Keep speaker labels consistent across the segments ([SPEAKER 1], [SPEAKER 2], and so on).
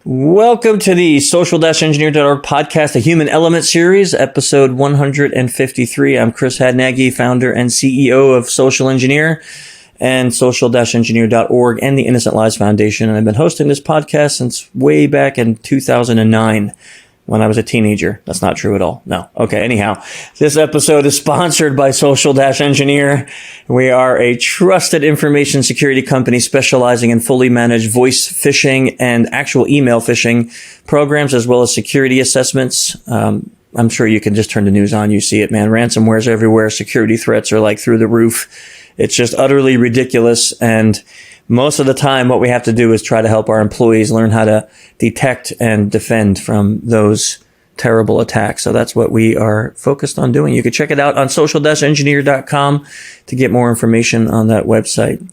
[SPEAKER 1] Welcome to the social-engineer.org podcast, the Human Element series, episode 153. I'm Chris Hadnagy, founder and CEO of Social Engineer and social-engineer.org and the Innocent Lives Foundation. And I've been hosting this podcast since way back in 2009 when I was a teenager. That's not true at all. No. Okay. Anyhow, this episode is sponsored by Social-Engineer. We are a trusted information security company specializing in fully managed voice phishing and actual email phishing programs, as well as security assessments. I'm sure you can just turn the news on. You see it, man. Ransomware's everywhere. Security threats are like through the roof. It's just utterly ridiculous. And most of the time, what we have to do is try to help our employees learn how to detect and defend from those terrible attacks. So that's what we are focused on doing. You can check it out on social-engineer.com to get more information on that website.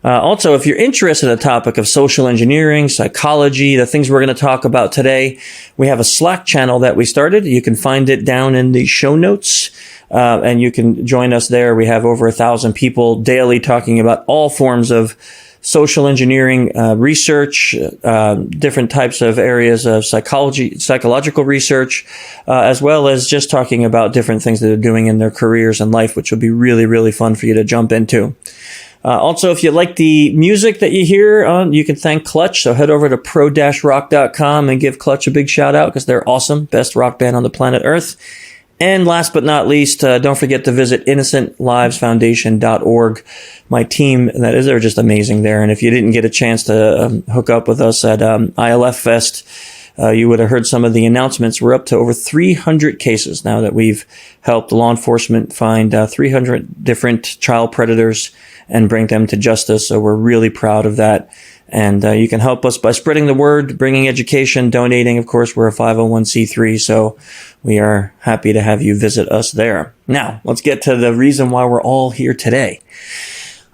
[SPEAKER 1] Also, if you're interested in the topic of social engineering, psychology, the things we're going to talk about today, we have a Slack channel that we started. You can find it down in the show notes. And you can join us there. We have over 1,000 people daily talking about all forms of social engineering research, different types of areas of psychological research, as well as just talking about different things that they're doing in their careers and life, which will be really, really fun for you to jump into. Also, if you like the music that you hear, you can thank Clutch. So head over to pro-rock.com and give Clutch a big shout out because they're awesome. Best rock band on the planet Earth. And last but not least, don't forget to visit innocentlivesfoundation.org. My team that is, they're just amazing there. And if you didn't get a chance to hook up with us at ILF Fest, you would have heard some of the announcements. We're up to over 300 cases now that we've helped law enforcement find 300 different child predators and bring them to justice. So we're really proud of that. And you can help us by spreading the word, bringing education, donating. Of course, we're a 501c3, so we are happy to have you visit us there. Now, let's get to the reason why we're all here today.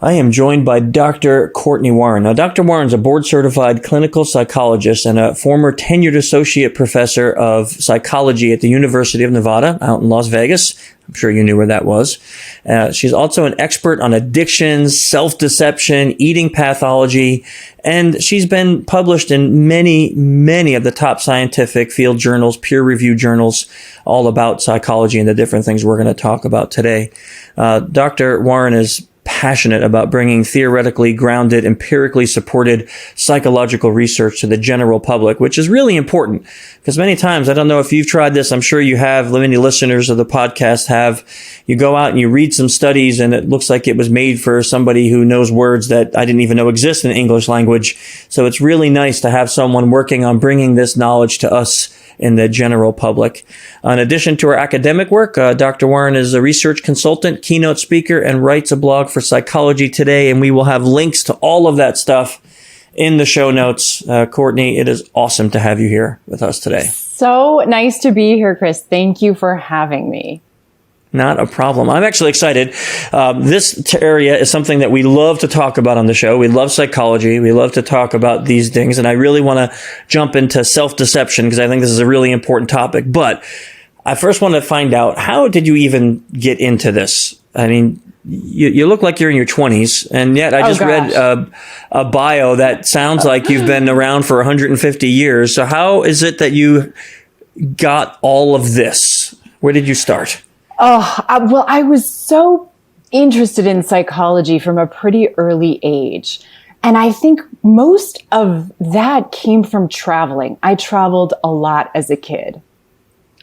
[SPEAKER 1] I am joined by Dr. Cortney Warren. Now, Dr. Warren's a board-certified clinical psychologist and a former tenured associate professor of psychology at the University of Nevada out in Las Vegas. I'm sure you knew where that was. She's also an expert on addictions, self-deception, eating pathology, and she's been published in many, many of the top scientific field journals, peer-reviewed journals, all about psychology and the different things we're going to talk about today. Dr. Warren is passionate about bringing theoretically grounded, empirically supported psychological research to the general public, which is really important because many times, I don't know if you've tried this, I'm sure you have, many listeners of the podcast have, you go out and you read some studies and it looks like it was made for somebody who knows words that I didn't even know exist in the English language. So it's really nice to have someone working on bringing this knowledge to us in the general public. In addition to her academic work, Dr. Warren is a research consultant, keynote speaker, and writes a blog for Psychology Today, and we will have links to all of that stuff in the show notes. Cortney, it is awesome to have you here with us today.
[SPEAKER 2] So nice to be here, Chris. Thank you for having me.
[SPEAKER 1] Not a problem. I'm actually excited. This area is something that we love to talk about on the show. We love psychology. We love to talk about these things. And I really want to jump into self-deception because I think this is a really important topic. But I first want to find out, how did you even get into this? I mean, you look like you're in your 20s, and yet I just read a bio that sounds like you've been around for 150 years. So how is it that you got all of this? Where did you start?
[SPEAKER 2] Well, I was so interested in psychology from a pretty early age. And I think most of that came from traveling. I traveled a lot as a kid.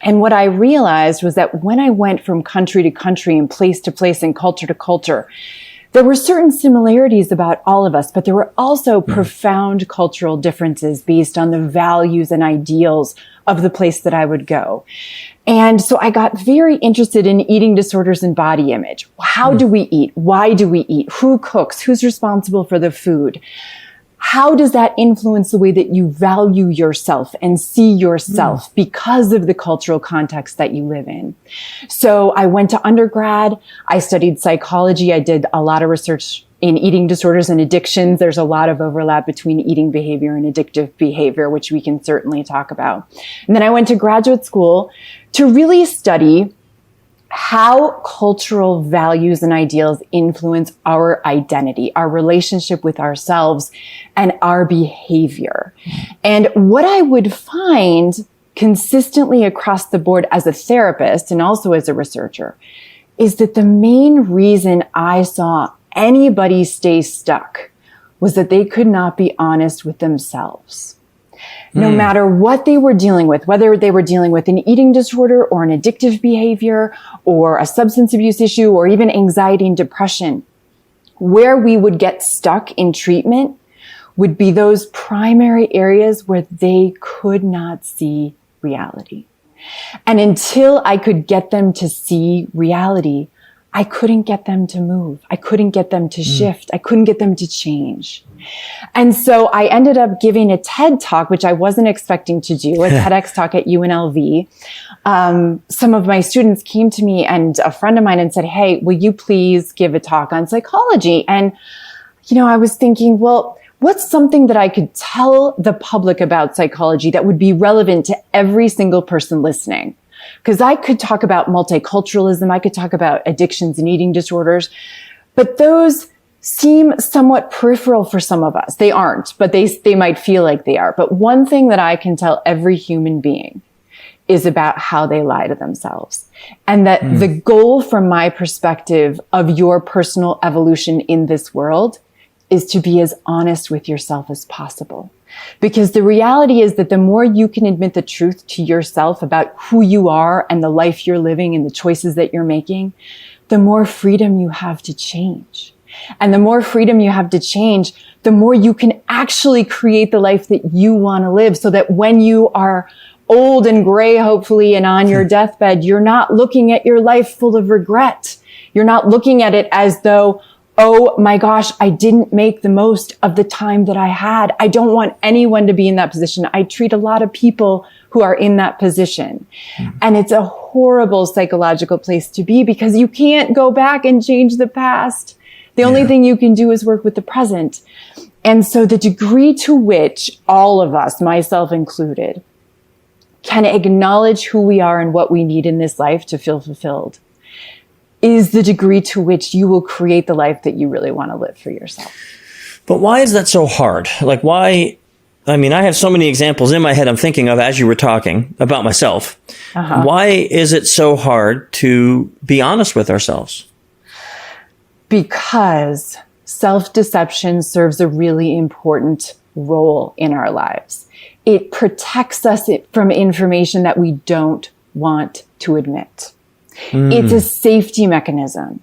[SPEAKER 2] And what I realized was that when I went from country to country and place to place and culture to culture, there were certain similarities about all of us, but there were also profound cultural differences based on the values and ideals of the place that I would go. And so I got very interested in eating disorders and body image. How do we eat? Why do we eat? Who cooks? Who's responsible for the food? How does that influence the way that you value yourself and see yourself because of the cultural context that you live in? So I went to undergrad. I studied psychology. I did a lot of research in eating disorders and addictions. There's a lot of overlap between eating behavior and addictive behavior, which we can certainly talk about. And then I went to graduate school to really study how cultural values and ideals influence our identity, our relationship with ourselves, and our behavior. And what I would find consistently across the board as a therapist and also as a researcher is that the main reason I saw anybody stay stuck was that they could not be honest with themselves. No matter what they were dealing with, whether they were dealing with an eating disorder or an addictive behavior or a substance abuse issue or even anxiety and depression, where we would get stuck in treatment would be those primary areas where they could not see reality. And until I could get them to see reality, I couldn't get them to move. I couldn't get them to shift. I couldn't get them to change. And so I ended up giving a TED talk, which I wasn't expecting to do, a TEDx talk at UNLV. Some of my students came to me and a friend of mine and said, hey, will you please give a talk on psychology? And, I was thinking, well, what's something that I could tell the public about psychology that would be relevant to every single person listening? Because I could talk about multiculturalism, I could talk about addictions and eating disorders, but those seem somewhat peripheral for some of us. They aren't, but they might feel like they are. But one thing that I can tell every human being is about how they lie to themselves. And that the goal from my perspective of your personal evolution in this world is to be as honest with yourself as possible. Because the reality is that the more you can admit the truth to yourself about who you are and the life you're living and the choices that you're making, the more freedom you have to change. And the more freedom you have to change, the more you can actually create the life that you want to live, so that when you are old and gray, hopefully, and on your deathbed, you're not looking at your life full of regret. You're not looking at it as though, oh my gosh, I didn't make the most of the time that I had. I don't want anyone to be in that position. I treat a lot of people who are in that position. And it's a horrible psychological place to be, because you can't go back and change the past. The only thing you can do is work with the present. And so the degree to which all of us, myself included, can acknowledge who we are and what we need in this life to feel fulfilled is the degree to which you will create the life that you really want to live for yourself.
[SPEAKER 1] But why is that so hard? Like, why? I mean, I have so many examples in my head I'm thinking of as you were talking about myself. Why is it so hard to be honest with ourselves?
[SPEAKER 2] Because self-deception serves a really important role in our lives. It protects us from information that we don't want to admit. It's a safety mechanism.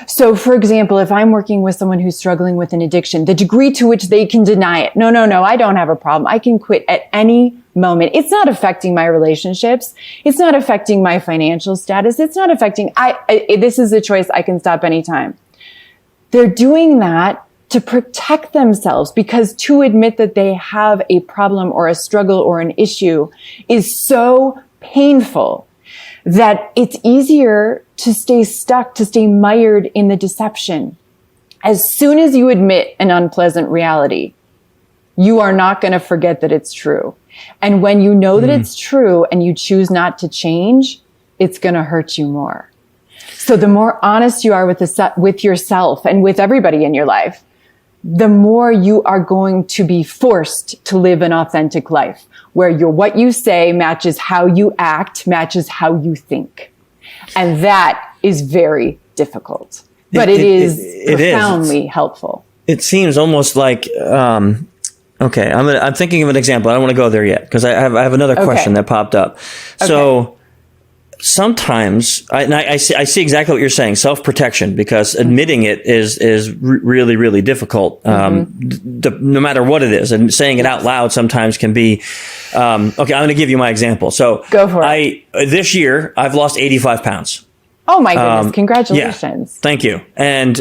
[SPEAKER 2] So, for example, if I'm working with someone who's struggling with an addiction, the degree to which they can deny it, no, I don't have a problem. I can quit at any moment. It's not affecting my relationships. It's not affecting my financial status. It's not affecting, this is a choice. I can stop anytime. They're doing that to protect themselves, because to admit that they have a problem or a struggle or an issue is so painful that it's easier to stay stuck, to stay mired in the deception. As soon as you admit an unpleasant reality, you are not going to forget that it's true. And when you know that it's true and you choose not to change, it's going to hurt you more. So the more honest you are with yourself and with everybody in your life, the more you are going to be forced to live an authentic life, where what you say matches how you act, matches how you think. And that is very difficult, but it is profoundly helpful.
[SPEAKER 1] It seems almost like, okay, I'm thinking of an example. I don't want to go there yet, because I have another question that popped up. So sometimes I see exactly what you're saying, self-protection, because admitting it is really, really difficult, no matter what it is. And saying it out loud sometimes can be, okay, I'm going to give you my example. So
[SPEAKER 2] go for it.
[SPEAKER 1] This year, I've lost 85 pounds.
[SPEAKER 2] Oh my goodness. Congratulations.
[SPEAKER 1] Yeah, thank you. And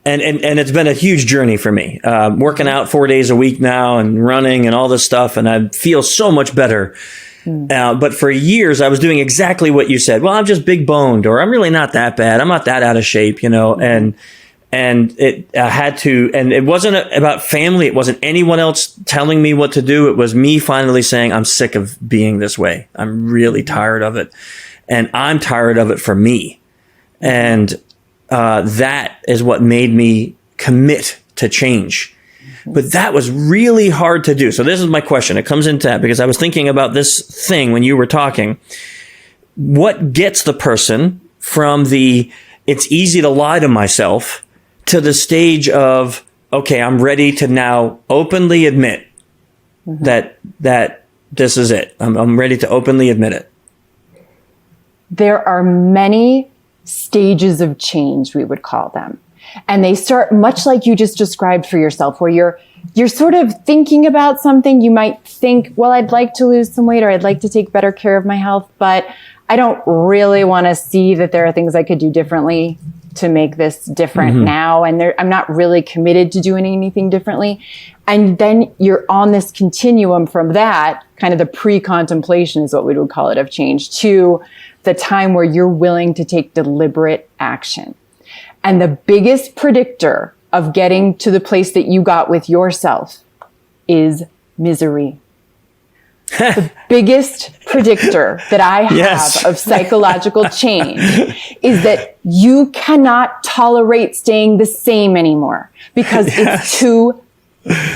[SPEAKER 1] it's been a huge journey for me, working out 4 days a week now and running and all this stuff. And I feel so much better. But for years, I was doing exactly what you said. Well, I'm just big boned, or I'm really not that bad. I'm not that out of shape, and it wasn't about family. It wasn't anyone else telling me what to do. It was me finally saying, I'm sick of being this way. I'm really tired of it. And I'm tired of it for me. And that is what made me commit to change. But that was really hard to do. So this is my question. It comes into that because I was thinking about this thing when you were talking. What gets the person from the, it's easy to lie to myself, to the stage of, okay, I'm ready to now openly admit that this is it. I'm ready to openly admit it.
[SPEAKER 2] There are many stages of change, we would call them. And they start much like you just described for yourself, where you're sort of thinking about something. You might think, well, I'd like to lose some weight, or I'd like to take better care of my health, but I don't really want to see that there are things I could do differently to make this different now. And I'm not really committed to doing anything differently. And then you're on this continuum from that, kind of the pre-contemplation is what we would call it, of change, to the time where you're willing to take deliberate action. And the biggest predictor of getting to the place that you got with yourself is misery. The biggest predictor that I have of psychological change is that you cannot tolerate staying the same anymore because it's too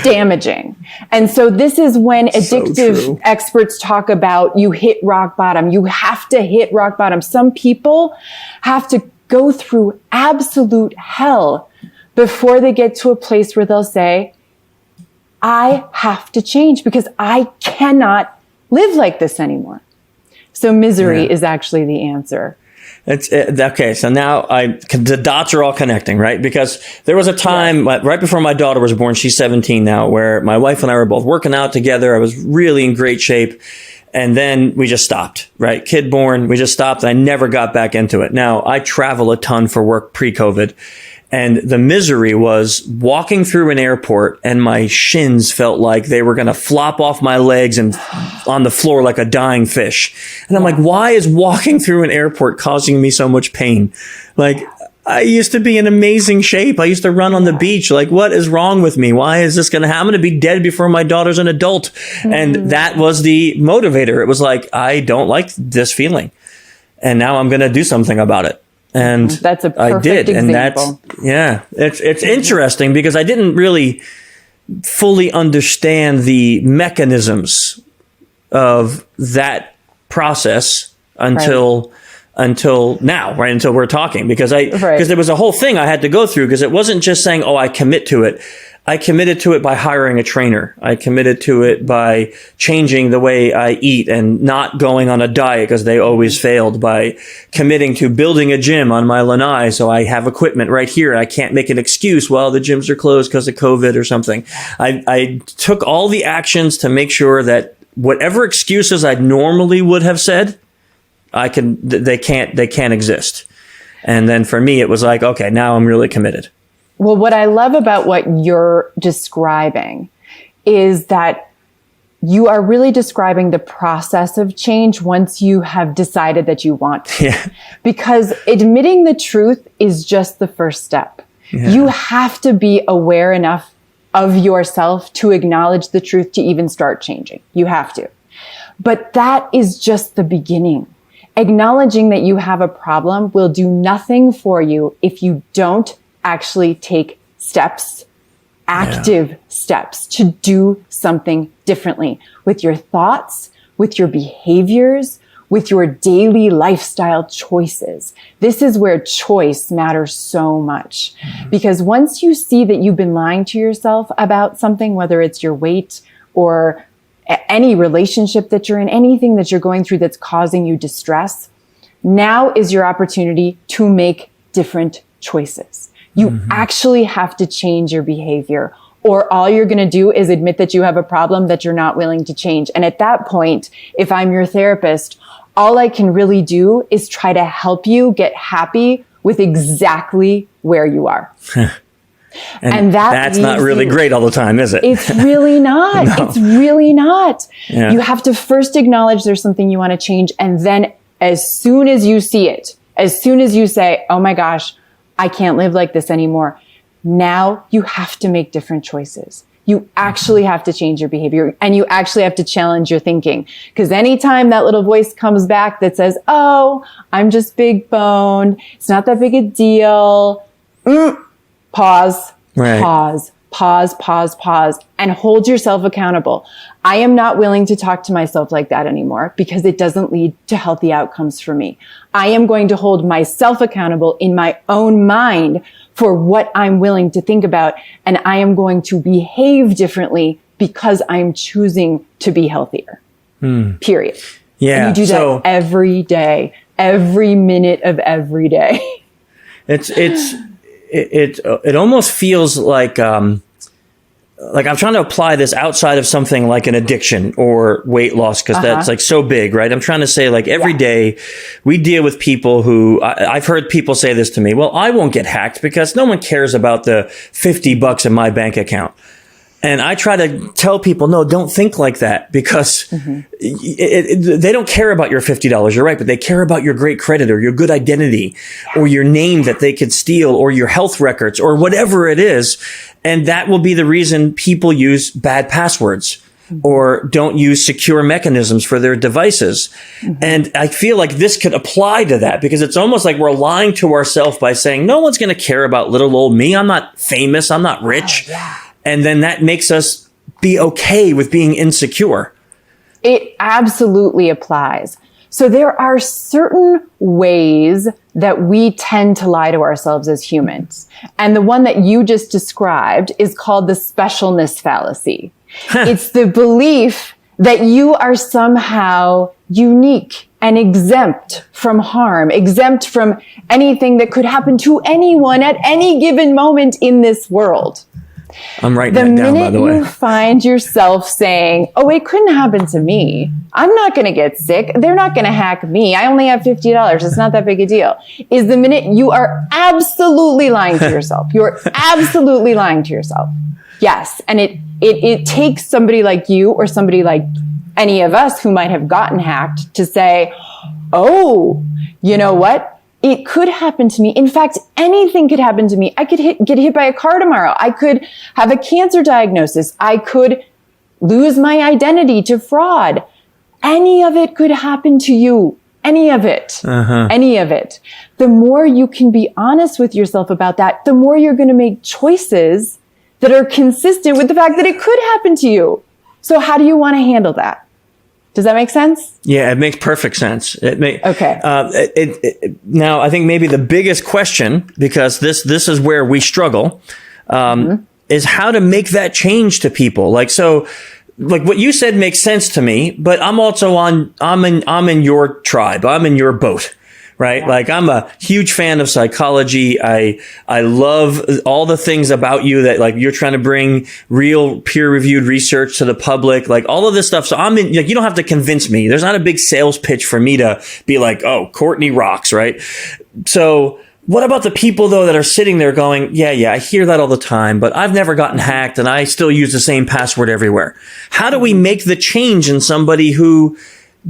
[SPEAKER 2] damaging. And so this is when addictive experts talk about you hit rock bottom. You have to hit rock bottom. Some people have to go through absolute hell before they get to a place where they'll say, I have to change because I cannot live like this anymore. So misery is actually the answer.
[SPEAKER 1] It's okay. So now the dots are all connecting, right? Because there was a time right before my daughter was born, she's 17 now, where my wife and I were both working out together. I was really in great shape. And then we just stopped, right? Kid born, we just stopped. And I never got back into it. Now I travel a ton for work pre-COVID. And the misery was walking through an airport and my shins felt like they were going to flop off my legs and on the floor like a dying fish. And I'm like, why is walking through an airport causing me so much pain? Like, I used to be in amazing shape. I used to run on the beach. Like, what is wrong with me? Why is this going to happen? I'm going to be dead before my daughter's an adult. And that was the motivator. It was like, I don't like this feeling. And now I'm going to do something about it. And
[SPEAKER 2] that's a perfect
[SPEAKER 1] I did.
[SPEAKER 2] example.
[SPEAKER 1] And it's interesting because I didn't really fully understand the mechanisms of that process until now, right? Until we're talking, because there was a whole thing I had to go through, because it wasn't just saying, oh, I commit to it. I committed to it by hiring a trainer. I committed to it by changing the way I eat and not going on a diet because they always failed, by committing to building a gym on my lanai so I have equipment right here. I can't make an excuse, well, the gyms are closed because of COVID or something. I took all the actions to make sure that whatever excuses I normally would have said, they can't exist. And then for me, it was like, okay, now I'm really committed.
[SPEAKER 2] Well, what I love about what you're describing is that you are really describing the process of change once you have decided that you want to. Yeah. Because admitting the truth is just the first step. Yeah. You have to be aware enough of yourself to acknowledge the truth to even start changing. You have to. But that is just the beginning. Acknowledging that you have a problem will do nothing for you if you don't actually take steps, active steps to do something differently with your thoughts, with your behaviors, with your daily lifestyle choices. This is where choice matters so much. Because once you see that you've been lying to yourself about something, whether it's your weight or any relationship that you're in, anything that you're going through that's causing you distress, now is your opportunity to make different choices. You actually have to change your behavior, or all you're going to do is admit that you have a problem that you're not willing to change. And at that point, if I'm your therapist, all I can really do is try to help you get happy with exactly where you are. And that's not really great all the time, is it? It's really not. No. It's really not. Yeah. You have to first acknowledge there's something you want to change. And then as soon as you see it, as soon as you say, oh my gosh, I can't live like this anymore. Now you have to make different choices. You actually have to change your behavior, and you actually have to challenge your thinking. Because anytime that little voice comes back that says, oh, I'm just big boned, it's not that big a deal. Pause, pause, and hold yourself accountable. I am not willing to talk to myself like that anymore because it doesn't lead to healthy outcomes for me. I am going to hold myself accountable in my own mind for what I'm willing to think about. And I am going to behave differently because I'm choosing to be healthier. Period.
[SPEAKER 1] Yeah.
[SPEAKER 2] And you do that every day, every minute of every day.
[SPEAKER 1] It almost feels like I'm trying to apply this outside of something like an addiction or weight loss, because that's like so big, right? I'm trying to say, like, every day we deal with people who I've heard people say this to me. Well, I won't get hacked because no one cares about the $50 in my bank account. And I try to tell people, no, don't think like that, because they don't care about your $50. You're right. But they care about your great credit or your good identity or your name that they could steal or your health records or whatever it is. And that will be the reason people use bad passwords or don't use secure mechanisms for their devices. And I feel like this could apply to that, because it's almost like we're lying to ourselves by saying, no one's going to care about little old me. I'm not famous. I'm not rich. And then that makes us be okay with being insecure.
[SPEAKER 2] It absolutely applies. So there are certain ways that we tend to lie to ourselves as humans. And the one that you just described is called the specialness fallacy. It's the belief that you are somehow unique and exempt from harm, exempt from anything that could happen to anyone at any given moment in this world.
[SPEAKER 1] I'm writing that down, by the way.
[SPEAKER 2] The minute you find yourself saying, oh, it couldn't happen to me. I'm not going to get sick. They're not going to hack me. I only have $50. It's not that big a deal. Is the minute you are absolutely lying to yourself. You're absolutely lying to yourself. Yes. And it takes somebody like you or somebody like any of us who might have gotten hacked to say, oh, you know what? It could happen to me. In fact, anything could happen to me. I could get hit by a car tomorrow. I could have a cancer diagnosis. I could lose my identity to fraud. Any of it could happen to you. Any of it. Any of it. The more you can be honest with yourself about that, the more you're going to make choices that are consistent with the fact that it could happen to you. So how do you want to handle that? Does that make sense?
[SPEAKER 1] Yeah, it makes perfect sense.
[SPEAKER 2] Okay.
[SPEAKER 1] Now, I think maybe the biggest question, because this is where we struggle, is how to make that change to people. Like what you said makes sense to me, but I'm also I'm in your tribe. I'm in your boat. Right? Yeah. Like, I'm a huge fan of psychology. I love all the things about you that, like, you're trying to bring real peer-reviewed research to the public, like all of this stuff. So like, you don't have to convince me. There's not a big sales pitch for me to be like, oh, Cortney rocks, right? So what about the people, though, that are sitting there going, yeah, I hear that all the time, but I've never gotten hacked and I still use the same password everywhere. How do we make the change in somebody who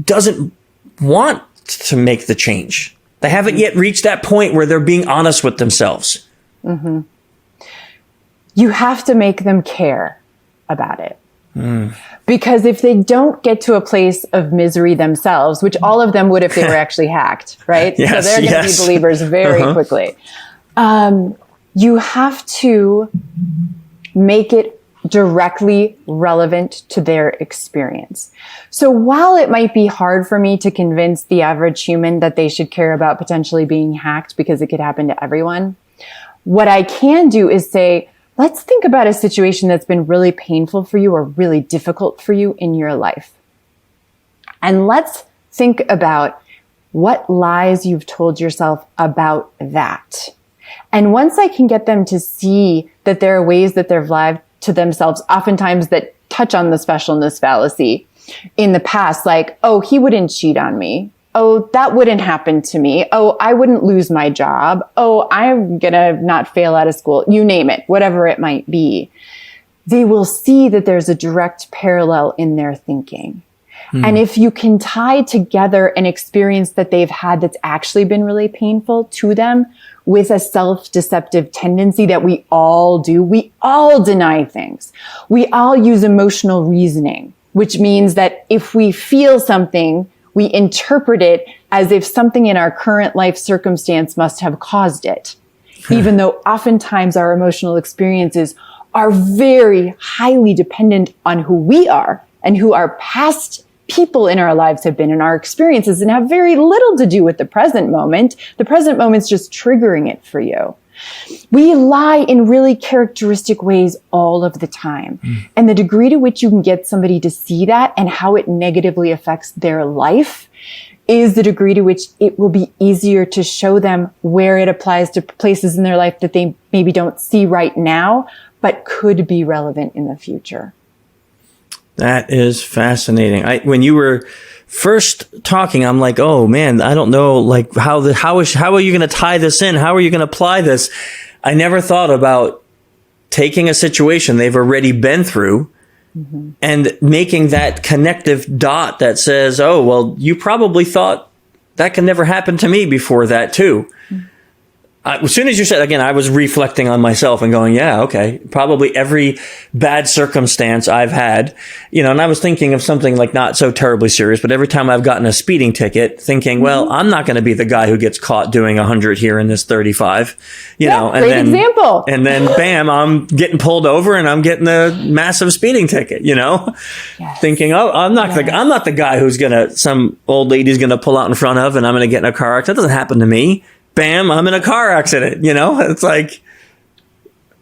[SPEAKER 1] doesn't want to make the change? They haven't yet reached that point where they're being honest with themselves.
[SPEAKER 2] You have to make them care about it. Because if they don't get to a place of misery themselves, which all of them would if they were actually hacked, right?
[SPEAKER 1] Yes,
[SPEAKER 2] so they're going to be believers very quickly. You have to make it directly relevant to their experience. So while it might be hard for me to convince the average human that they should care about potentially being hacked because it could happen to everyone, what I can do is say, let's think about a situation that's been really painful for you or really difficult for you in your life. And let's think about what lies you've told yourself about that. And once I can get them to see that there are ways that they've lied to themselves, oftentimes that touch on the specialness fallacy in the past, like, oh, he wouldn't cheat on me. Oh, that wouldn't happen to me. Oh, I wouldn't lose my job. Oh, I'm going to not fail out of school. You name it, whatever it might be. They will see that there's a direct parallel in their thinking. And if you can tie together an experience that they've had that's actually been really painful to them with a self-deceptive tendency that we all do, we all deny things. We all use emotional reasoning, which means that if we feel something, we interpret it as if something in our current life circumstance must have caused it, even though oftentimes our emotional experiences are very highly dependent on who we are and who our past people in our lives have been and our experiences, and have very little to do with the present moment. The present moment's just triggering it for you. We lie in really characteristic ways all of the time. And the degree to which you can get somebody to see that and how it negatively affects their life is the degree to which it will be easier to show them where it applies to places in their life that they maybe don't see right now, but could be relevant in the future.
[SPEAKER 1] That is fascinating. When you were first talking, I'm like, oh man, I don't know, like how are you going to tie this in? How are you going to apply this? I never thought about taking a situation they've already been through and making that connective dot that says, oh, well, you probably thought that can never happen to me before that too. As soon as you said, again, I was reflecting on myself and going, yeah, okay, probably every bad circumstance I've had, and I was thinking of something like not so terribly serious, but every time I've gotten a speeding ticket thinking, well, I'm not going to be the guy who gets caught doing 100 here in this 35, and
[SPEAKER 2] great example.
[SPEAKER 1] And then bam, I'm getting pulled over and I'm getting a massive speeding ticket, thinking, oh, I'm not the guy who's some old lady's going to pull out in front of and I'm going to get in a car accident. That doesn't happen to me. Bam, I'm in a car accident, It's like...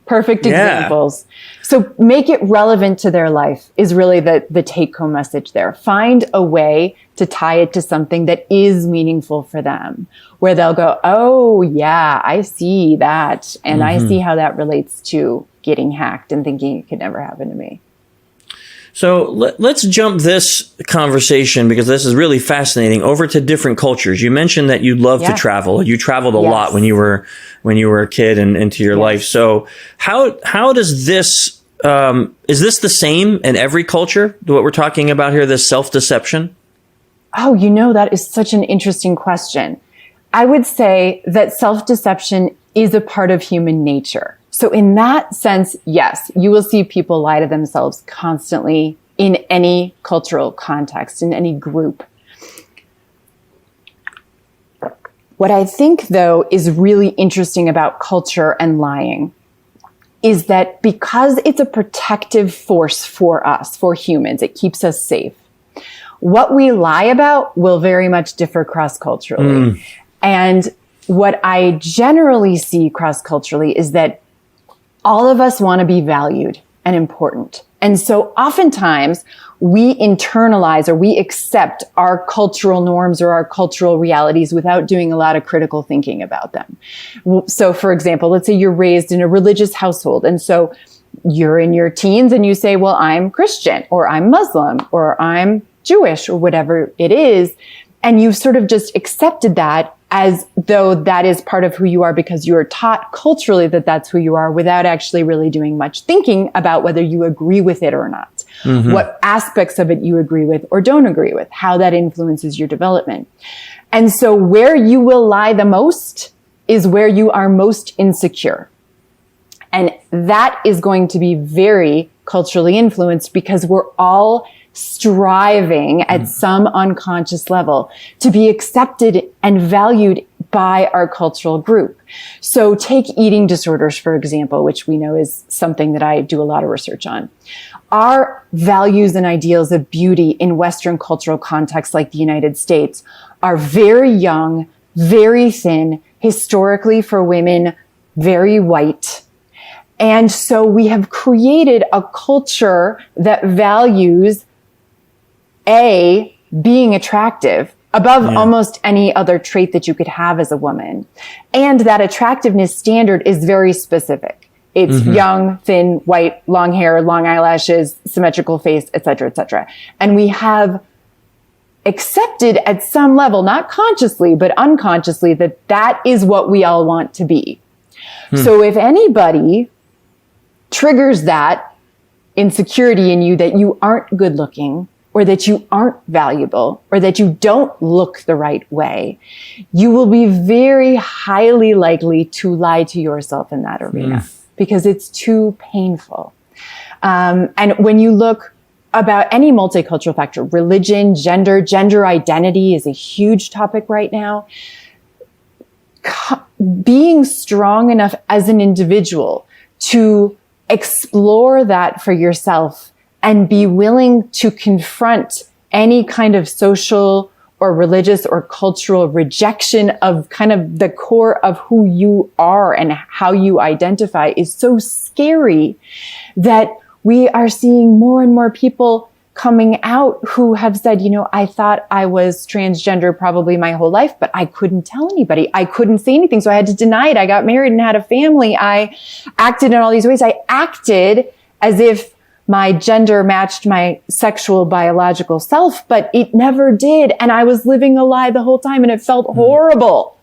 [SPEAKER 2] Perfect examples. So make it relevant to their life is really the take-home message there. Find a way to tie it to something that is meaningful for them, where they'll go, oh, yeah, I see that. And I see how that relates to getting hacked and thinking it could never happen to me.
[SPEAKER 1] So let's jump this conversation, because this is really fascinating, over to different cultures. You mentioned that you love to travel. You traveled a lot when you were a kid and into your life. So how does this, is this the same in every culture, what we're talking about here, this self-deception?
[SPEAKER 2] Oh, that is such an interesting question. I would say that self-deception is a part of human nature. So in that sense, yes, you will see people lie to themselves constantly in any cultural context, in any group. What I think, though, is really interesting about culture and lying is that because it's a protective force for us, for humans, it keeps us safe. What we lie about will very much differ cross-culturally. And what I generally see cross-culturally is that all of us want to be valued and important. And so oftentimes we internalize or we accept our cultural norms or our cultural realities without doing a lot of critical thinking about them. So for example, let's say you're raised in a religious household. And so you're in your teens and you say, well, I'm Christian or I'm Muslim or I'm Jewish or whatever it is. And you've sort of just accepted that as though that is part of who you are because you are taught culturally that that's who you are without actually really doing much thinking about whether you agree with it or not, what aspects of it you agree with or don't agree with, how that influences your development. And so where you will lie the most is where you are most insecure. And that is going to be very culturally influenced because we're all striving at some unconscious level to be accepted and valued by our cultural group. So take eating disorders, for example, which we know is something that I do a lot of research on. Our values and ideals of beauty in Western cultural contexts like the United States are very young, very thin, historically for women, very white. And so we have created a culture that values being attractive above almost any other trait that you could have as a woman. And that attractiveness standard is very specific. It's young, thin, white, long hair, long eyelashes, symmetrical face, et cetera, et cetera. And we have accepted at some level, not consciously, but unconsciously, that that is what we all want to be. So if anybody triggers that insecurity in you that you aren't good looking, or that you aren't valuable, or that you don't look the right way, you will be very highly likely to lie to yourself in that arena because it's too painful. And when you look about any multicultural factor, religion, gender identity is a huge topic right now. Being strong enough as an individual to explore that for yourself and be willing to confront any kind of social or religious or cultural rejection of kind of the core of who you are and how you identify is so scary that we are seeing more and more people coming out who have said, I thought I was transgender probably my whole life, but I couldn't tell anybody. I couldn't say anything. So I had to deny it. I got married and had a family. I acted in all these ways. I acted as if my gender matched my sexual biological self, but it never did. And I was living a lie the whole time and it felt horrible.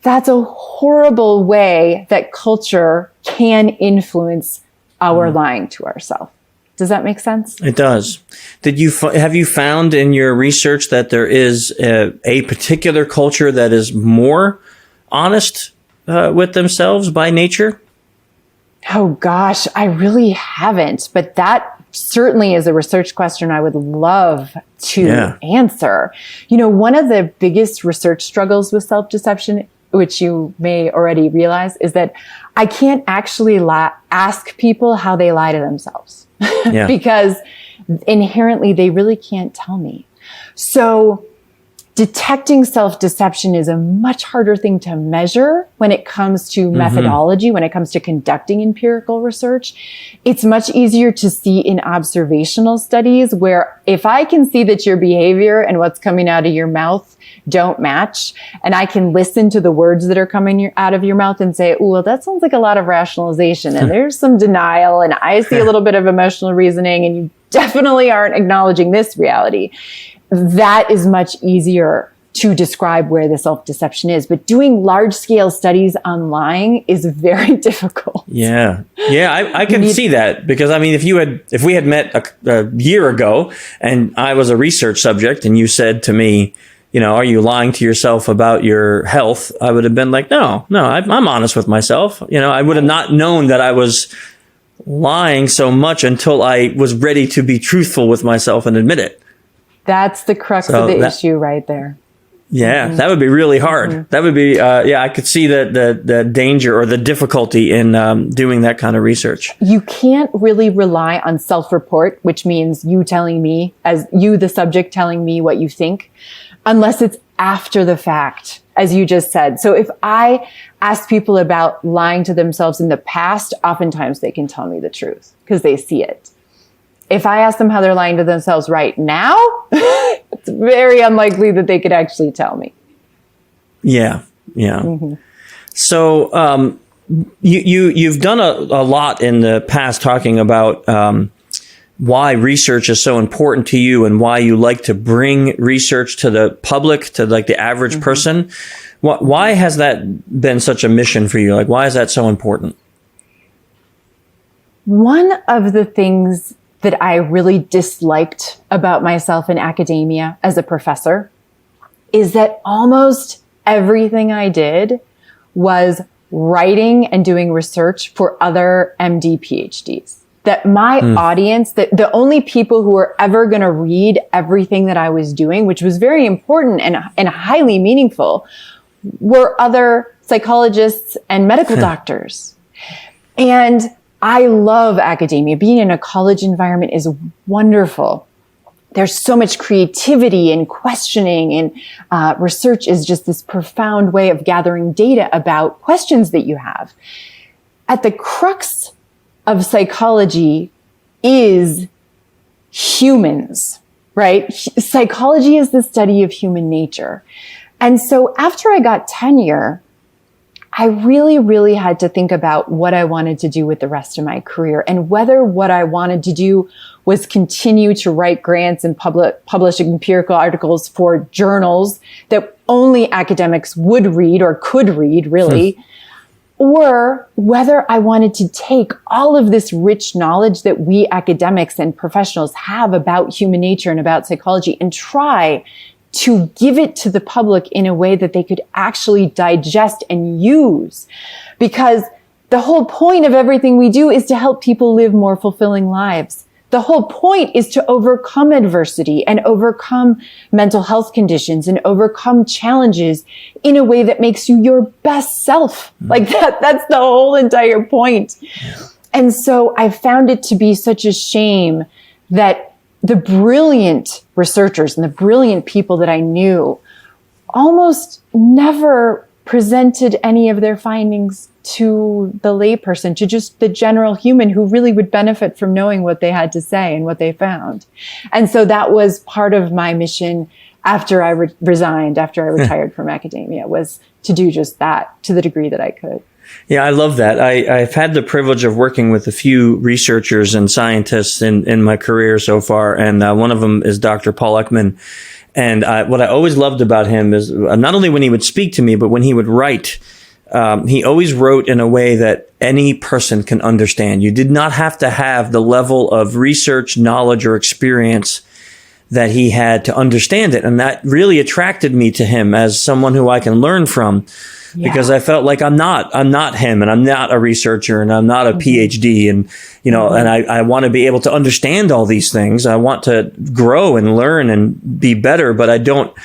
[SPEAKER 2] That's a horrible way that culture can influence our lying to ourselves. Does that make sense?
[SPEAKER 1] It does. Have you found in your research that there is a particular culture that is more honest with themselves by nature?
[SPEAKER 2] Oh gosh, I really haven't, but that certainly is a research question I would love to answer. One of the biggest research struggles with self-deception, which you may already realize, is that I can't actually ask people how they lie to themselves because inherently they really can't tell me. So detecting self-deception is a much harder thing to measure when it comes to methodology, when it comes to conducting empirical research. It's much easier to see in observational studies where if I can see that your behavior and what's coming out of your mouth don't match, and I can listen to the words that are coming out of your mouth and say, well, that sounds like a lot of rationalization and there's some denial and I see a little bit of emotional reasoning and you definitely aren't acknowledging this reality. That is much easier to describe where the self-deception is. But doing large-scale studies on lying is very difficult.
[SPEAKER 1] Yeah. I can see that because if we had met a year ago and I was a research subject and you said to me, are you lying to yourself about your health? I would have been like, no, I'm honest with myself. I would have not known that I was lying so much until I was ready to be truthful with myself and admit it.
[SPEAKER 2] That's the crux of the issue right there.
[SPEAKER 1] Yeah, that would be really hard. That would be, I could see the danger or the difficulty in doing that kind of research.
[SPEAKER 2] You can't really rely on self-report, which means you telling me, as you, the subject, telling me what you think, unless it's after the fact, as you just said. So if I ask people about lying to themselves in the past, oftentimes they can tell me the truth because they see it. If I ask them how they're lying to themselves right now, it's very unlikely that they could actually tell me. Yeah.
[SPEAKER 1] So you've done a lot in the past talking about why research is so important to you and why you like to bring research to the public, to like the average person. Why has that been such a mission for you? Like, why is that so important?
[SPEAKER 2] One of the things that I really disliked about myself in academia as a professor is that almost everything I did was writing and doing research for other MD PhDs. That my audience, that the only people who were ever going to read everything that I was doing, which was very important and highly meaningful, were other psychologists and medical doctors. And I love academia. Being in a college environment is wonderful. There's so much creativity and questioning, and research is just this profound way of gathering data about questions that you have. At the crux of psychology is humans, right? Psychology is the study of human nature. And so after I got tenure, I really, really had to think about what I wanted to do with the rest of my career and whether what I wanted to do was continue to write grants and publish empirical articles for journals that only academics would read or could read, really, or whether I wanted to take all of this rich knowledge that we academics and professionals have about human nature and about psychology and try to give it to the public in a way that they could actually digest and use. Because the whole point of everything we do is to help people live more fulfilling lives. The whole point is to overcome adversity and overcome mental health conditions and overcome challenges in a way that makes you your best self. Like that's the whole entire point. And so I found it to be such a shame that the brilliant researchers and the brilliant people that I knew almost never presented any of their findings to the layperson, to just the general human who really would benefit from knowing what they had to say and what they found. And so that was part of my mission after I resigned, after I retired from academia, was to do just that to the degree that I could.
[SPEAKER 1] Yeah, I love that. I've had the privilege of working with a few researchers and scientists in my career so far, and one of them is Dr. Paul Ekman. And what I always loved about him is not only when he would speak to me, but when he would write. He always wrote in a way that any person can understand. You did not have to have the level of research, knowledge, or experience that he had to understand it. And that really attracted me to him as someone who I can learn from, because I felt like I'm not him, and I'm not a researcher, and I'm not a PhD. And, and I want to be able to understand all these things. I want to grow and learn and be better, but I don't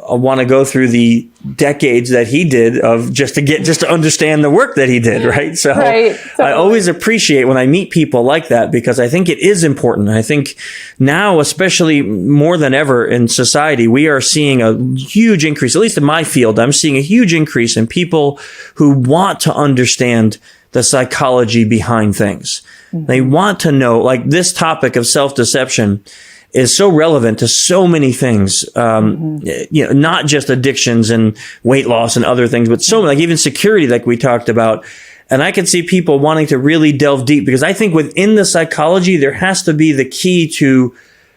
[SPEAKER 1] want to go through the decades that he did of just to understand the work that he did. Right. So totally. I always appreciate when I meet people like that, because I think it is important. I think now, especially more than ever in society, we are seeing a huge increase, at least in my field. I'm seeing a huge increase in people who want to understand the psychology behind things. Mm-hmm. They want to know, like, this topic of self-deception is so relevant to so many things, not just addictions and weight loss and other things, but so like even security, like we talked about. And I can see people wanting to really delve deep, because I think within the psychology, there has to be the key to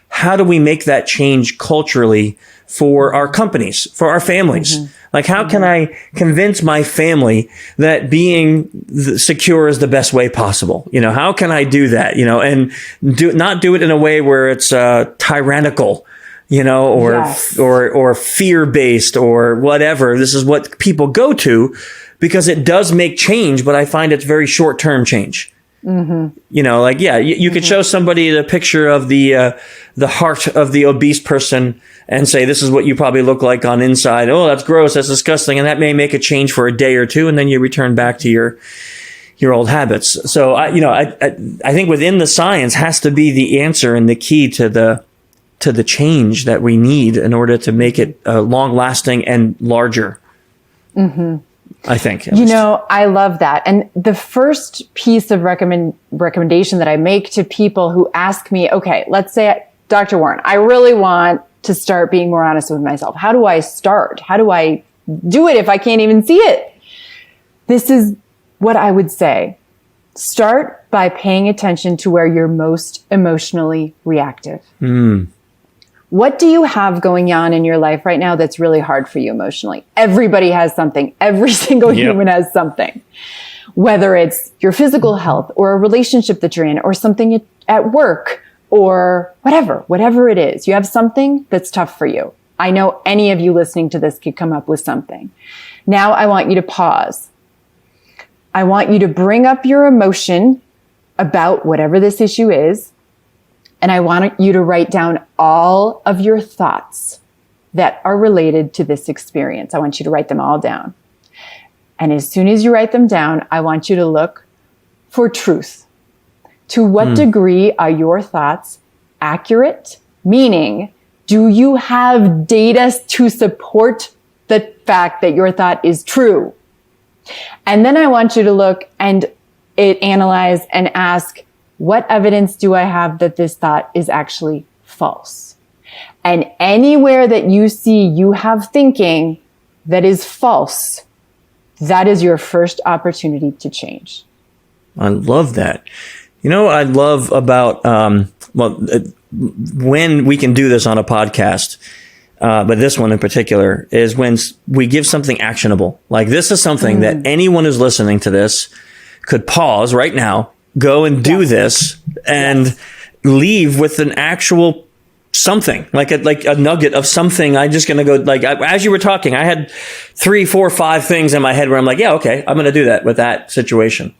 [SPEAKER 1] how do we make that change culturally for our companies, for our families? Mm-hmm. Like, how can I convince my family that being secure is the best way possible? How can I do that? And not do it in a way where it's tyrannical, or fear-based or whatever. This is what people go to because it does make change, but I find it's very short-term change. Mm-hmm. You could show somebody the picture of the heart of the obese person and say, this is what you probably look like on inside. Oh, that's gross. That's disgusting. And that may make a change for a day or two. And then you return back to your old habits. So I think within the science has to be the answer and the key to the change that we need in order to make it long lasting and larger. Mm-hmm. I think.
[SPEAKER 2] I love that. And the first piece of recommendation that I make to people who ask me, okay, let's say, Dr. Warren, I really want to start being more honest with myself. How do I start? How do I do it if I can't even see it? This is what I would say. Start by paying attention to where you're most emotionally reactive. Mm. What do you have going on in your life right now that's really hard for you emotionally? Everybody has something. Every single human has something. Whether it's your physical health or a relationship that you're in or something at work or whatever it is. You have something that's tough for you. I know any of you listening to this could come up with something. Now I want you to pause. I want you to bring up your emotion about whatever this issue is. And I want you to write down all of your thoughts that are related to this experience. I want you to write them all down. And as soon as you write them down, I want you to look for truth. To what degree are your thoughts accurate? Meaning, do you have data to support the fact that your thought is true? And then I want you to look and analyze and ask, what evidence do I have that this thought is actually false? And anywhere that you see you have thinking that is false, that is your first opportunity to change.
[SPEAKER 1] I love that. I love about, when we can do this on a podcast, but this one in particular, is when we give something actionable. Like, this is something that anyone who's listening to this could pause right now, go and do this, and leave with an actual something, like a nugget of something. I'm just going to go, as you were talking, I had 3, 4, 5 things in my head where I'm like, yeah, okay, I'm going to do that with that situation.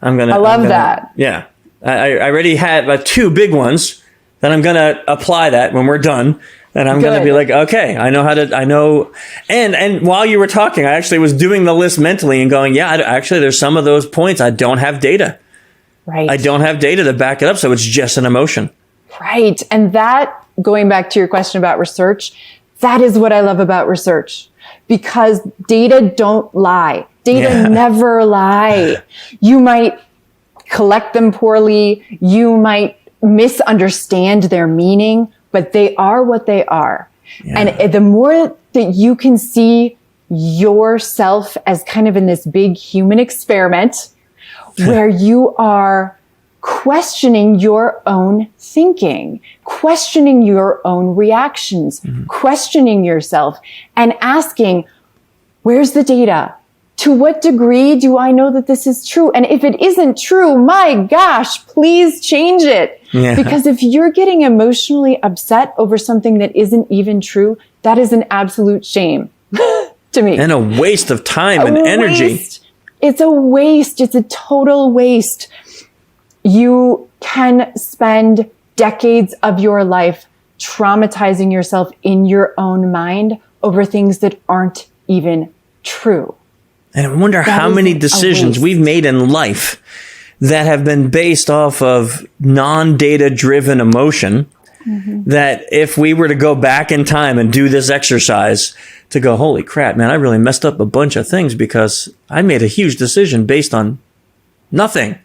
[SPEAKER 1] I love that. Yeah. I already had 2 big ones that I'm going to apply that when we're done. And I'm going to be like, okay, I know. And while you were talking, I actually was doing the list mentally and going, yeah, actually there's some of those points I don't have data.
[SPEAKER 2] Right.
[SPEAKER 1] I don't have data to back it up, so it's just an emotion.
[SPEAKER 2] Right. And that, going back to your question about research, that is what I love about research, because data don't lie. Data never lie. You might collect them poorly. You might misunderstand their meaning, but they are what they are. Yeah. And the more that you can see yourself as kind of in this big human experiment where you are questioning your own thinking, questioning your own reactions, questioning yourself, and asking, where's the data? To what degree do I know that this is true? And if it isn't true, my gosh, please change it. Yeah. Because if you're getting emotionally upset over something that isn't even true, that is an absolute shame to me.
[SPEAKER 1] And a waste of time and energy.
[SPEAKER 2] It's a waste. It's a total waste. You can spend decades of your life traumatizing yourself in your own mind over things that aren't even true.
[SPEAKER 1] And I wonder how many decisions we've made in life that have been based off of non-data driven emotion, that if we were to go back in time and do this exercise to go, holy crap, man, I really messed up a bunch of things because I made a huge decision based on nothing.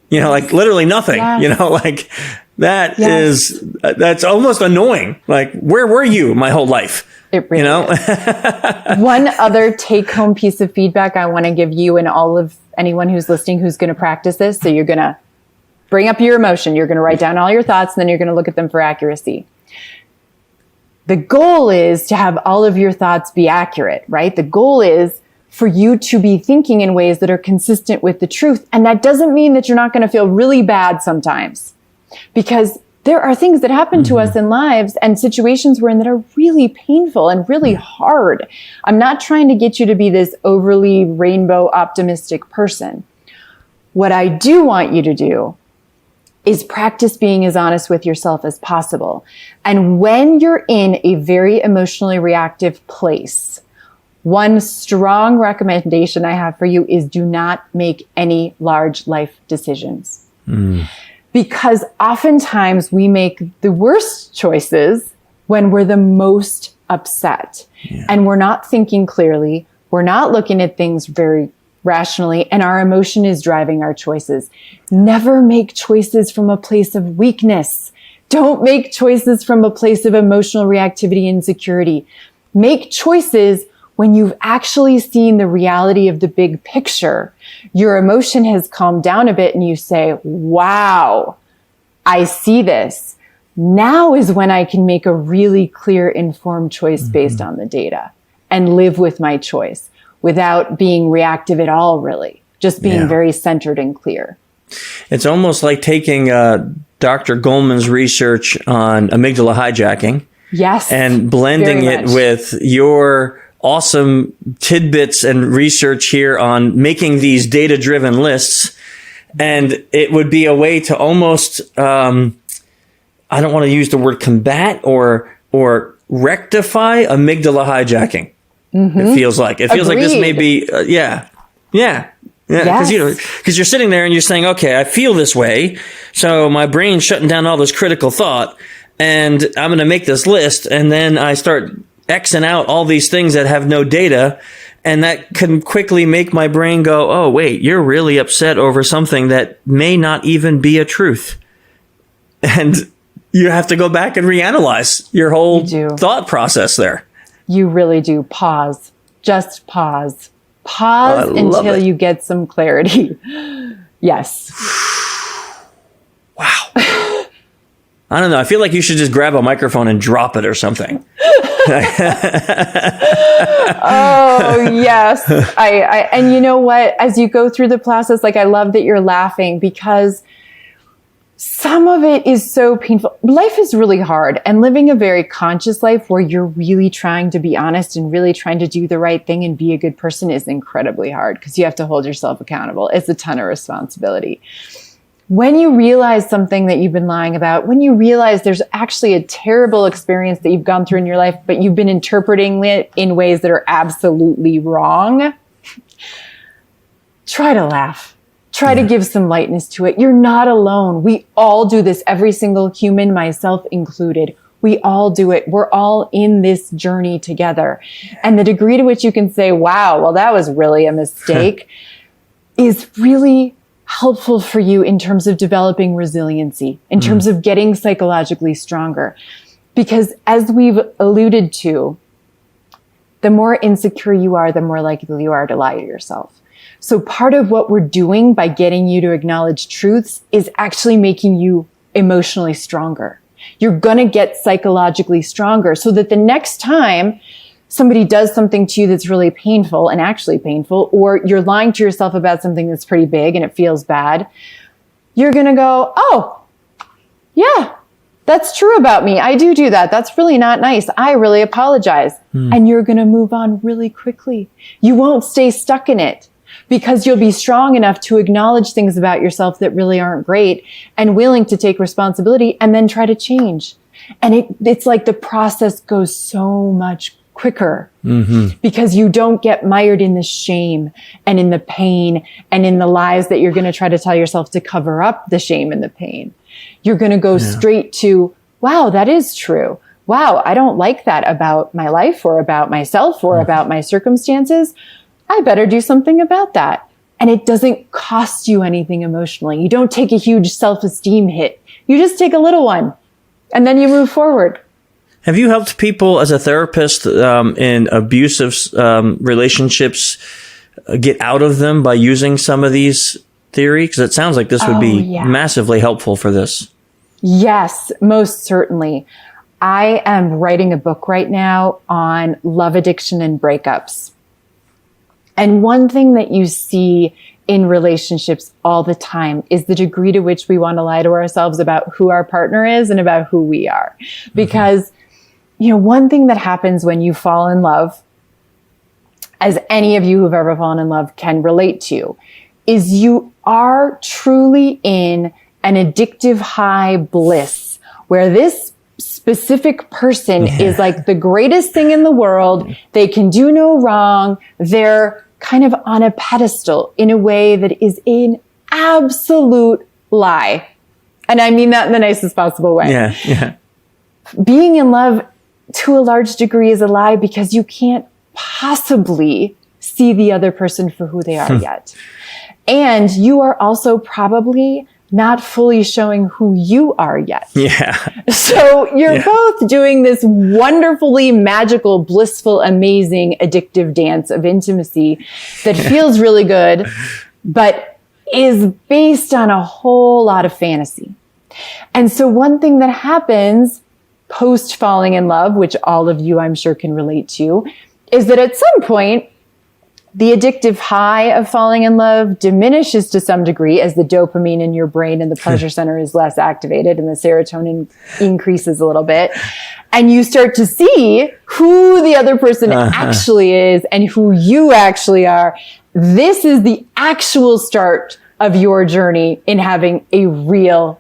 [SPEAKER 1] You know, like literally nothing, you know, like that is, that's almost annoying. Like, where were you my whole life?
[SPEAKER 2] It really is. One other take home piece of feedback I want to give you and all of anyone who's listening who's going to practice this. So you're going to bring up your emotion. You're going to write down all your thoughts and then you're going to look at them for accuracy. The goal is to have all of your thoughts be accurate, right? The goal is for you to be thinking in ways that are consistent with the truth. And that doesn't mean that you're not going to feel really bad sometimes, because there are things that happen to us in lives and situations we're in that are really painful and really hard. I'm not trying to get you to be this overly rainbow optimistic person. What I do want you to do is practice being as honest with yourself as possible. And when you're in a very emotionally reactive place, one strong recommendation I have for you is do not make any large life decisions. Because oftentimes we make the worst choices when we're the most upset and we're not thinking clearly. We're not looking at things very rationally, and our emotion is driving our choices. Never make choices from a place of weakness. Don't make choices from a place of emotional reactivity and insecurity. Make choices when you've actually seen the reality of the big picture. Your emotion has calmed down a bit and you say, wow, I see this. Now is when I can make a really clear, informed choice based on the data and live with my choice without being reactive at all, really. Just being very centered and clear.
[SPEAKER 1] It's almost like taking Dr. Goleman's research on amygdala hijacking.
[SPEAKER 2] Yes.
[SPEAKER 1] And blending it with your awesome tidbits and research here on making these data-driven lists. And it would be a way to almost, I don't want to use the word combat or rectify amygdala hijacking. It feels like. It feels like this may be, because you're sitting there and you're saying, okay, I feel this way, so my brain's shutting down all this critical thought, and I'm going to make this list, and then I start Xing out all these things that have no data, and that can quickly make my brain go, oh, wait, you're really upset over something that may not even be a truth. And you have to go back and reanalyze your whole thought process there.
[SPEAKER 2] You really do. Pause. Just pause. Pause until you get some clarity. Yes.
[SPEAKER 1] Wow. I don't know. I feel like you should just grab a microphone and drop it or something.
[SPEAKER 2] Oh, yes. And you know what? As you go through the process, like, I love that you're laughing, because some of it is so painful. Life is really hard, and living a very conscious life where you're really trying to be honest and really trying to do the right thing and be a good person is incredibly hard, because you have to hold yourself accountable. It's a ton of responsibility. When you realize something that you've been lying about, when you realize there's actually a terrible experience that you've gone through in your life, but you've been interpreting it in ways that are absolutely wrong, try to laugh. Try to give some lightness to it. You're not alone. We all do this. Every single human, myself included. We all do it. We're all in this journey together. And the degree to which you can say, wow, well, that was really a mistake is really helpful for you in terms of developing resiliency, in terms of getting psychologically stronger. Because as we've alluded to, the more insecure you are, the more likely you are to lie to yourself. So part of what we're doing by getting you to acknowledge truths is actually making you emotionally stronger. You're going to get psychologically stronger so that the next time somebody does something to you that's really painful and actually painful, or you're lying to yourself about something that's pretty big and it feels bad, you're going to go, oh, yeah, that's true about me. I do that. That's really not nice. I really apologize. And you're going to move on really quickly. You won't stay stuck in it because you'll be strong enough to acknowledge things about yourself that really aren't great and willing to take responsibility and then try to change. And it's like the process goes so much quicker because you don't get mired in the shame and in the pain and in the lies that you're going to try to tell yourself to cover up the shame and the pain. You're going to go straight to, wow, that is true. Wow, I don't like that about my life or about myself or about my circumstances. I better do something about that. And it doesn't cost you anything emotionally. You don't take a huge self-esteem hit. You just take a little one and then you move forward.
[SPEAKER 1] Have you helped people as a therapist in abusive relationships get out of them by using some of these theories? Because it sounds like this would be massively helpful for this.
[SPEAKER 2] Yes, most certainly. I am writing a book right now on love addiction and breakups. And one thing that you see in relationships all the time is the degree to which we want to lie to ourselves about who our partner is and about who we are. Because, you know, one thing that happens when you fall in love, as any of you who've ever fallen in love can relate to, is you are truly in an addictive high bliss where this specific person is like the greatest thing in the world. They can do no wrong. They're kind of on a pedestal in a way that is an absolute lie. And I mean that in the nicest possible way.
[SPEAKER 1] Yeah.
[SPEAKER 2] Being in love to a large degree is a lie because you can't possibly see the other person for who they are yet. And you are also probably not fully showing who you are yet.
[SPEAKER 1] Yeah.
[SPEAKER 2] So you're both doing this wonderfully magical, blissful, amazing, addictive dance of intimacy that feels really good, but is based on a whole lot of fantasy. And so one thing that happens post falling in love, which all of you I'm sure can relate to, is that at some point, the addictive high of falling in love diminishes to some degree as the dopamine in your brain and the pleasure center is less activated and the serotonin increases a little bit. And you start to see who the other person actually is and who you actually are. This is the actual start of your journey in having a real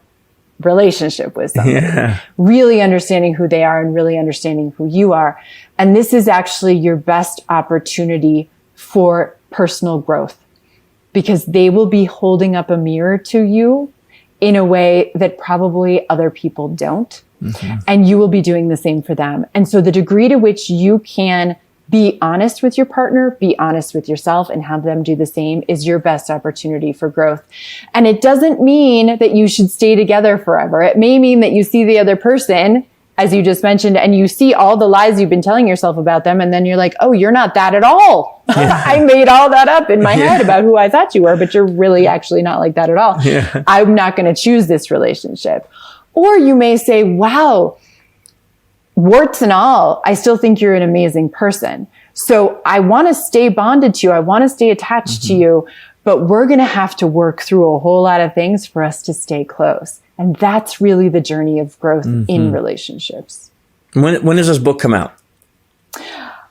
[SPEAKER 2] relationship with somebody, really understanding who they are and really understanding who you are. And this is actually your best opportunity for personal growth because they will be holding up a mirror to you in a way that probably other people don't. And you will be doing the same for them. And so the degree to which you can be honest with your partner, be honest with yourself, and have them do the same is your best opportunity for growth. And it doesn't mean that you should stay together forever. It may mean that you see the other person, as you just mentioned, and you see all the lies you've been telling yourself about them, and then you're like, oh, you're not that at all. I made all that up in my head about who I thought you were, but you're really actually not like that at all. I'm not going to choose this relationship. Or you may say, wow, warts and all, I still think you're an amazing person. So I want to stay bonded to you. I want to stay attached to you, but we're going to have to work through a whole lot of things for us to stay close. And that's really the journey of growth in relationships.
[SPEAKER 1] When does this book come out?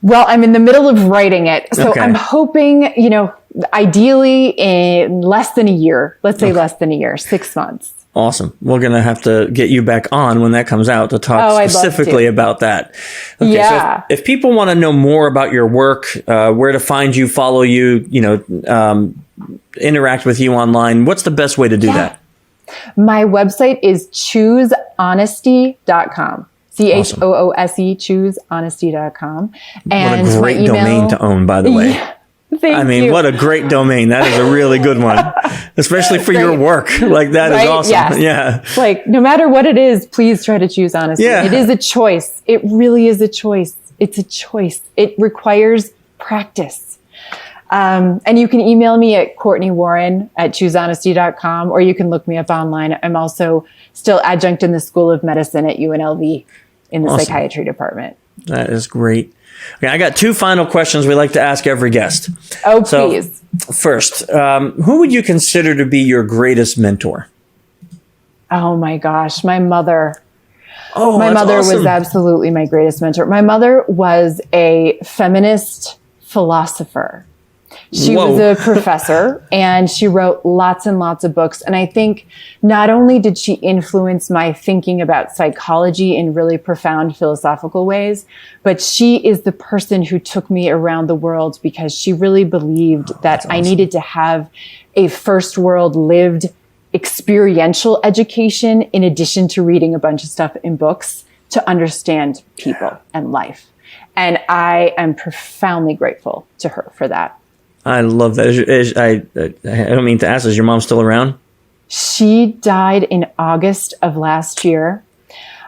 [SPEAKER 2] Well, I'm in the middle of writing it. So I'm hoping, you know, ideally in less than a year, let's say less than a year, 6 months.
[SPEAKER 1] Awesome. We're going to have to get you back on when that comes out to talk specifically about that. Okay, so if people want to know more about your work, where to find you, follow you, you know, interact with you online, what's the best way to do that?
[SPEAKER 2] My website is choosehonesty.com. CHOOSE, choosehonesty.com. And
[SPEAKER 1] what a great domain to own, by the way.
[SPEAKER 2] Yeah, thank you.
[SPEAKER 1] What a great domain. That is a really good one, especially for your work. Like, that is awesome.
[SPEAKER 2] Yes.
[SPEAKER 1] Yeah.
[SPEAKER 2] Like, no matter what it is, please try to choose honesty.
[SPEAKER 1] Yeah.
[SPEAKER 2] It is a choice. It really is a choice. It's a choice. It requires practice. And you can email me at CourtneyWarren@choosehonesty.com, or you can look me up online. I'm also still adjunct in the School of Medicine at UNLV in the psychiatry department.
[SPEAKER 1] That is great. Okay, I got 2 final questions we like to ask every guest.
[SPEAKER 2] Oh, please.
[SPEAKER 1] First, who would you consider to be your greatest mentor?
[SPEAKER 2] Oh my gosh, my mother.
[SPEAKER 1] Oh,
[SPEAKER 2] my mother
[SPEAKER 1] awesome.
[SPEAKER 2] was absolutely my greatest mentor. My mother was a feminist philosopher. She was a professor, and she wrote lots and lots of books. And I think not only did she influence my thinking about psychology in really profound philosophical ways, but she is the person who took me around the world, because she really believed that I needed to have a first world lived experiential education in addition to reading a bunch of stuff in books to understand people and life. And I am profoundly grateful to her for that.
[SPEAKER 1] I love that. I don't mean to ask, is your mom still around?
[SPEAKER 2] She died in August of last year.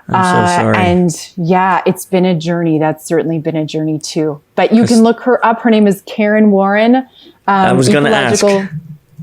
[SPEAKER 1] I'm so sorry.
[SPEAKER 2] And yeah, it's been a journey. That's certainly been a journey too. But you can look her up. Her name is Karen Warren.
[SPEAKER 1] I was going to ask.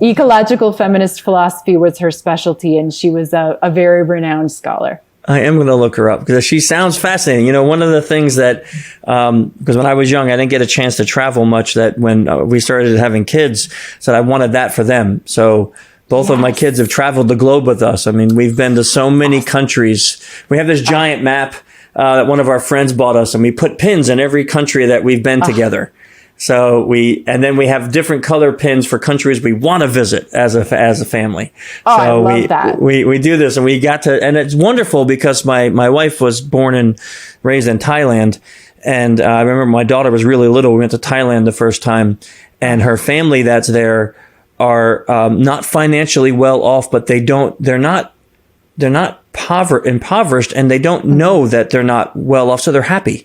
[SPEAKER 2] Ecological feminist philosophy was her specialty, and she was a very renowned scholar.
[SPEAKER 1] I am going to look her up because she sounds fascinating. You know, one of the things that, because when I was young, I didn't get a chance to travel much, that when we started having kids, said I wanted that for them. So both of my kids have traveled the globe with us. I mean, we've been to so many countries. We have this giant map that one of our friends bought us, and we put pins in every country that we've been together. So and then we have different color pins for countries we want to visit as a family.
[SPEAKER 2] Oh,
[SPEAKER 1] so
[SPEAKER 2] I love that.
[SPEAKER 1] We do this, and we got to, and it's wonderful because my wife was born and raised in Thailand. And I remember my daughter was really little. We went to Thailand the first time, and her family that's there are not financially well off, but they're not impoverished, and they don't know that they're not well off. So they're happy.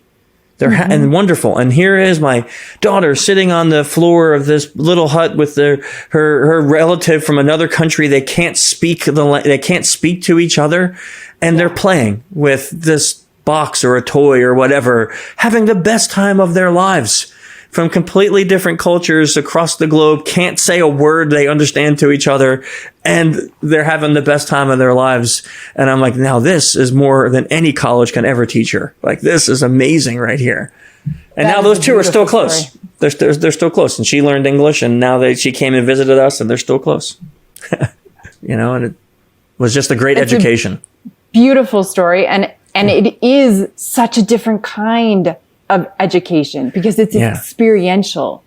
[SPEAKER 1] And wonderful. And here is my daughter sitting on the floor of this little hut with her relative from another country. They can't speak to each other, and they're playing with this box or a toy or whatever, having the best time of their lives. From completely different cultures across the globe, can't say a word they understand to each other, and they're having the best time of their lives. And I'm like, now this is more than any college can ever teach her. Like, this is amazing right here. And now those two are still close. They're still close. And she learned English, and now she came and visited us, and they're still close. You know, and it was just a great education.
[SPEAKER 2] Beautiful story. And it is such a different kind of education because it's experiential.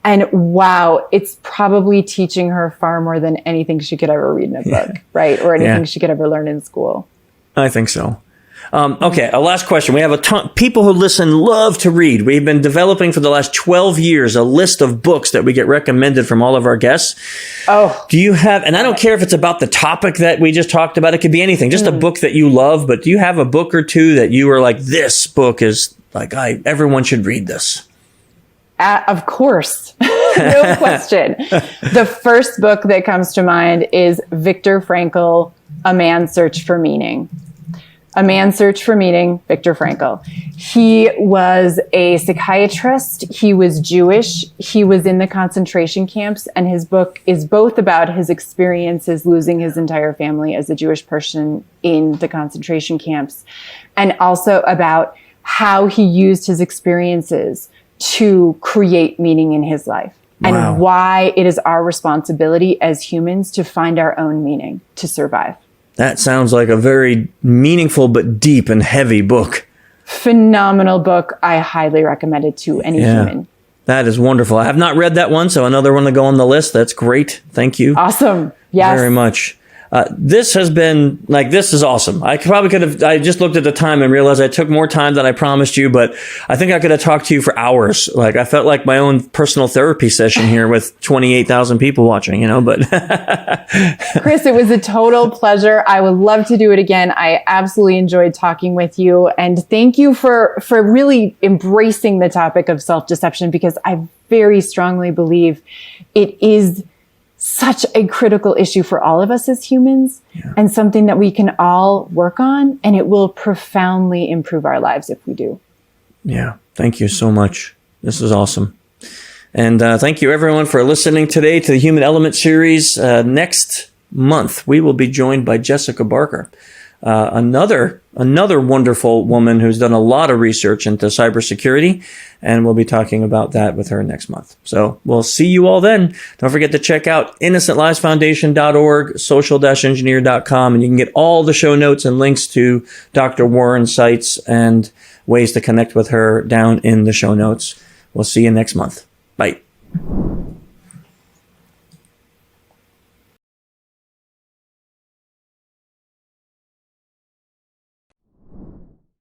[SPEAKER 2] And wow, it's probably teaching her far more than anything she could ever read in a book, right? Or anything she could ever learn in school.
[SPEAKER 1] I think so. Okay, a last question. We have a ton people who listen love to read. We've been developing for the last 12 years a list of books that we get recommended from all of our guests. Oh. Do you have, and I don't care if it's about the topic that we just talked about, it could be anything, just a book that you love, but do you have a book or two that you were like, this book is like, everyone should read this?
[SPEAKER 2] Of course. No question. The first book that comes to mind is Viktor Frankl, A Man's Search for Meaning. A Man's Search for Meaning, Viktor Frankl. He was a psychiatrist. He was Jewish. He was in the concentration camps, and his book is both about his experiences losing his entire family as a Jewish person in the concentration camps, and also about how he used his experiences to create meaning in his life. Wow. And why it is our responsibility as humans to find our own meaning to survive.
[SPEAKER 1] That sounds like a very meaningful but deep and heavy book.
[SPEAKER 2] Phenomenal book. I highly recommend it to any human.
[SPEAKER 1] That is wonderful. I have not read that one, so another one to go on the list. That's great. Thank you.
[SPEAKER 2] Awesome. Yes.
[SPEAKER 1] Very much. This has been this is awesome. I probably could have, I just looked at the time and realized I took more time than I promised you, but I think I could have talked to you for hours. I felt like my own personal therapy session here with 28,000 people watching, but
[SPEAKER 2] Chris, it was a total pleasure. I would love to do it again. I absolutely enjoyed talking with you, and thank you for really embracing the topic of self-deception, because I very strongly believe it is such a critical issue for all of us as humans, and something that we can all work on, and it will profoundly improve our lives if we do.
[SPEAKER 1] Yeah. Thank you so much. This is awesome. And thank you everyone for listening today to the Human Element series. Next month, we will be joined by Jessica Barker, another wonderful woman who's done a lot of research into cybersecurity, and we'll be talking about that with her next month. So we'll see you all then. Don't forget to check out innocentlivesfoundation.org, social-engineer.com, and you can get all the show notes and links to Dr. Warren's sites and ways to connect with her down in the show notes. We'll see you next month. Bye.